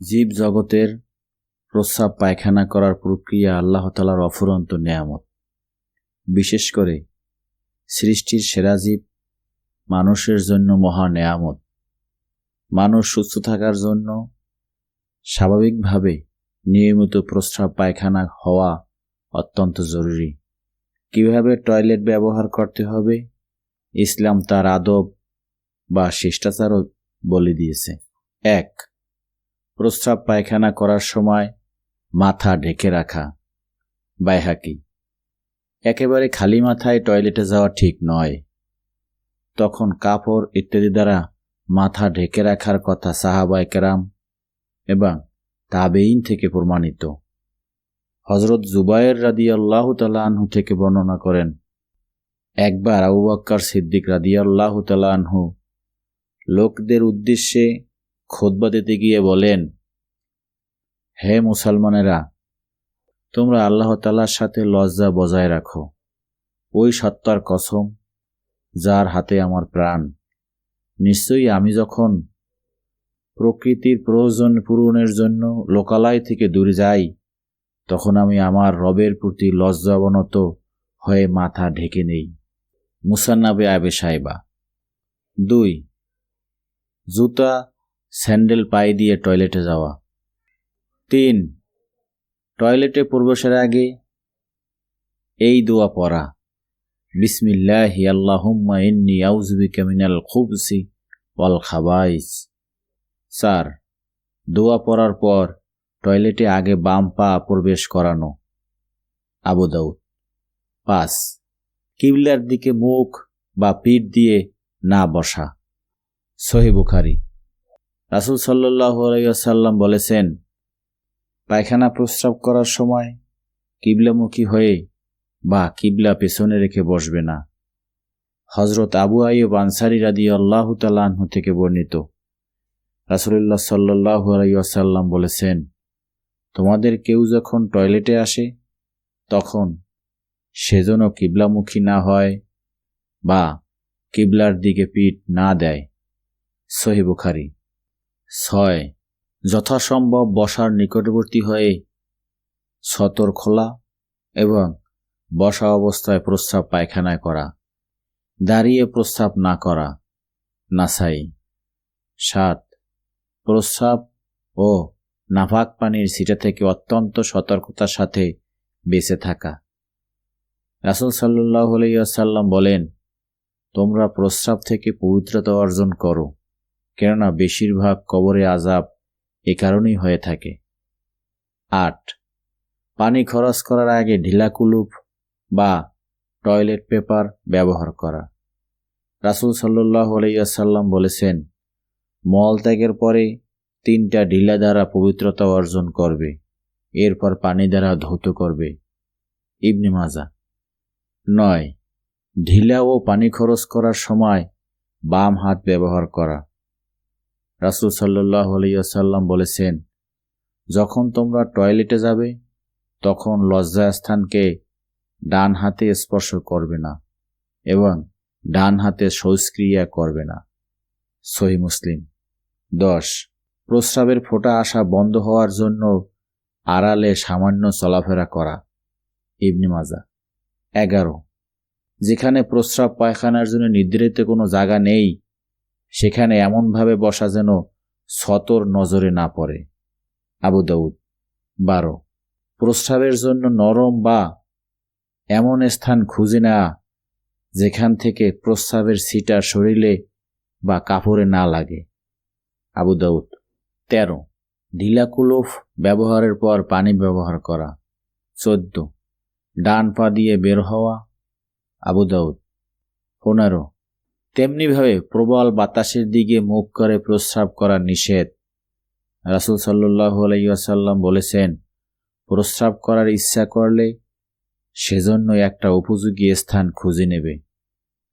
জীব জগতের প্রস্রাব পায়খানা করার প্রক্রিয়া আল্লাহ তাআলার অফুরন্ত নেয়ামত। বিশেষ করে সৃষ্টির সেরা জীব মানুষের জন্য মহা নেয়ামত। মানুষ সুস্থ থাকার জন্য স্বাভাবিকভাবে নিয়মিত প্রস্রাব পায়খানা হওয়া অত্যন্ত জরুরি। কিভাবে টয়লেট ব্যবহার করতে হবে ইসলাম তার আদব বা শিষ্টাচারও বলে দিয়েছে। ১. প্রস্রাব পায়খানা করার সময় মাথা ঢেকে রাখা। বাইহাকি। একেবারে খালি মাথায় টয়লেটে যাওয়া ঠিক নয়। তখন কাপড় ইত্যাদি দ্বারা মাথা ঢেকে রাখার কথা সাহাবায়ে কেরাম এবং তাবেঈন থেকে প্রমাণিত। হযরত জুবায়ের রাদিয়াল্লাহু তাআলা আনহু থেকে বর্ণনা করেন, একবার আবু বকর সিদ্দিক রাদিয়াল্লাহু তাআলা আনহু লোকদের উদ্দেশ্যে খুতবা দিতে গিয়ে বলেন, হে মুসলমানেরা, তোমরা আল্লাহ তাআলার সাথে লজ্জা বজায় রাখো। ওই সত্তার কসম যার হাতে আমার প্রাণ, নিশ্চয়ই আমি যখন প্রকৃতির প্রয়োজন পূরণের জন্য লোকালয় থেকে দূরে যাই, তখন আমি আমার রবের প্রতি লজ্জাবনত হয়ে মাথা ঢেকে নেই। মুসান্নাবে আবি শাইবা। ২. জুতা স্যান্ডেল পায়ে দিয়ে টয়লেটে যাওয়া। ৩. টয়লেটে প্রবেশের আগে এই দোয়া পড়া, বিসমিল্লাহি আল্লাহুম্মা ইন্নী আউযু বিকা মিনাল খুবসি ওয়াল খাবাইস। ৪. দোয়া পড়ার পর টয়লেটে আগে বাম পা প্রবেশ করানো। আবু দাউদ। ৫. কিবলার দিকে মুখ বা পিঠ দিয়ে না বসা। সহিহ বুখারী। রাসূল সাল্লাল্লাহু আলাইহি ওয়াসাল্লাম বলেছেন, পায়খানা প্রস্রাব করার সময় কিবলামুখী হয়ে বা কিবলা পেছনে রেখে বসবে না। হযরত আবু আইয়ুব আনসারী রাদিয়াল্লাহু তাআলা আনহু থেকে বর্ণিত, রাসূলুল্লাহ সাল্লাল্লাহু আলাইহি ওয়াসাল্লাম বলেছেন, তোমাদের কেউ যখন টয়লেটে আসে তখন সে যেন কিবলামুখী না হয় বা কিবলার দিকে পিঠ না দেয়। সহিহ বুখারী। ৬. যথাসম্ভব বসার নিকটবর্তী হয়ে সতর খোলা এবং বসা অবস্থায় প্রস্রাব পায়খানা করা। দাঁড়িয়ে প্রস্রাব না করা। নাসাই। ৭. প্রস্রাব ও নাপাক পানির ছিটা থেকে অত্যন্ত সতর্কতার সাথে বেঁচে থাকা। রাসূল সাল্লাল্লাহু আলাইহি ওয়াসাল্লাম বলেন, তোমরা প্রস্রাব থেকে পবিত্রতা অর্জন করো, কেননা বেশিরভাগ কবরে আযাব এ কারণেই হয়ে থাকে। ৮. পানি খরচ করার আগে ঢিলা কুলুপ বা টয়লেট পেপার ব্যবহার করা। রাসূল সাল্লাল্লাহু আলাইহি ওয়াসাল্লাম বলেছেন, মল ত্যাগের পরে ৩টা ঢিলা দ্বারা পবিত্রতা অর্জন করবে, এরপর পানি দ্বারা ধৌত করবে। ইবনে মাজাহ। ৯. ঢিলা ও পানি খরচ করার সময় বাম হাত ব্যবহার করা। রাসূল সাল্লাল্লাহু আলাইহি ওয়াসাল্লাম বলেছেন, যখন তোমরা টয়লেটে যাবে তখন লজ্জাস্থানকে ডান হাতে স্পর্শ করবে না এবং ডান হাতে শৌচক্রিয়া করবে না। সহিহ মুসলিম। ১০. প্রস্রাবের ফোঁটা আসা বন্ধ হওয়ার জন্য আড়ালে সামান্য চলাফেরা করা। ইবনে মাজাহ। ১১. যেখানে প্রস্রাব পায়খানার জন্য নির্ধারিত কোনো জায়গা নেই সেখানে এমনভাবে বসা যেন সতর নজরে না পড়ে। আবু দাউদ। ১২. প্রস্রাবের জন্য নরম বা এমন স্থান খুঁজে নেওয়া যেখান থেকে প্রস্রাবের ছিটা শরীরে বা কাপড়ে না লাগে। আবু দাউদ। ১৩. ঢিলা কুলুপ ব্যবহারের পর পানি ব্যবহার করা। ১৪. ডান পা দিয়ে বের হওয়া। আবু দাউদ। ১৫. তেমনিভাবে প্রবল বাতাসের দিকে মুখ করে প্রস্রাব করা নিষেধ। রাসূল সাল্লাল্লাহু আলাইহি ওয়াসাল্লাম বলেছেন, প্রস্রাব করার ইচ্ছা করলে সেজন্য একটা উপযোগী স্থান খুঁজে নেবে,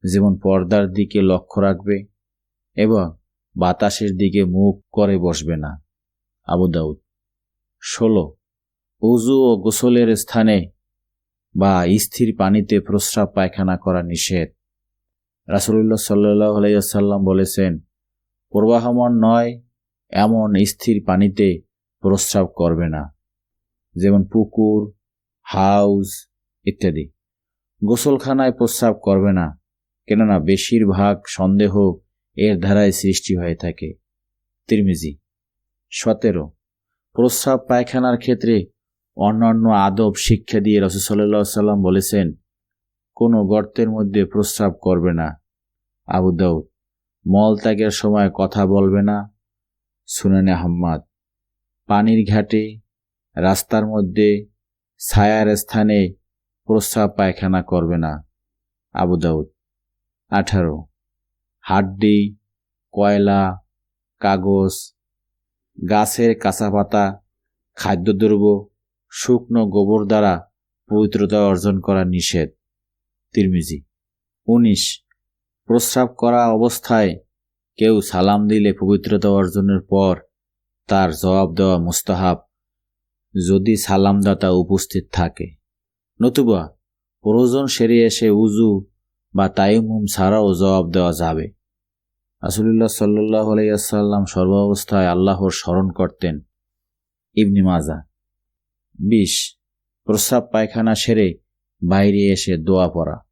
যেমন পর্দার দিকে লক্ষ্য রাখবে এবং বাতাসের দিকে মুখ করে বসবে না। আবু দাউদ। ১৬. ওযু ও গোসলের স্থানে বা স্থির পানিতে প্রস্রাব পায়খানা করা নিষেধ। রাসূলুল্লাহ সাল্লাল্লাহু আলাইহি ওয়াসাল্লাম বলেছেন, প্রবাহমান নয় এমন স্থির পানিতে প্রস্রাব করবে না, যেমন পুকুর, হাউস ইত্যাদি। গোসলখানায় প্রস্রাব করবে না, কেননা বেশিরভাগ সন্দেহ এর দ্বারাই সৃষ্টি হয়ে থাকে। তিরমিজি। 17, প্রস্রাব পায়খানার ক্ষেত্রে অন্যান্য আদব শিক্ষা দিয়ে রাসূল সাল্লাল্লাহু আলাইহি সাল্লাম বলেছেন, কোনো গর্তের মধ্যে প্রস্রাব করবে না। আবু দাউদ। মলত্যাগের সময় কথা বলবে না। সুনানে আহমদ। পানির ঘাটে, রাস্তার মধ্যে, ছায়ার স্থানে প্রস্রাব পায়খানা করবে না। আবু দাউদ। 18, হাড্ডি, কয়লা, কাগজ, গাছের কাঁচা পাতা, খাদ্যদ্রব্য, শুকনো গোবর দ্বারা পবিত্রতা অর্জন করা নিষেধ। তিরমিজি। 19, প্রস্রাব করা অবস্থায় কেউ সালাম দিলে পবিত্রতা অর্জনের পর তার জবাব দেওয়া মুস্তাহাব, যদি সালামদাতা উপস্থিত থাকে। নতুবা প্রয়োজন সেরে এসে উজু বা তায়াম্মুম ছাড়াও জবাব দেওয়া যাবে। রাসূলুল্লাহ সাল্লাল্লাহু আলাইহি ওয়াসাল্লাম সর্বাবস্থায় আল্লাহর স্মরণ করতেন। ইবনে মাজাহ। 20, প্রস্রাব পায়খানা সেরে বাইরে এসে দোয়া পড়া।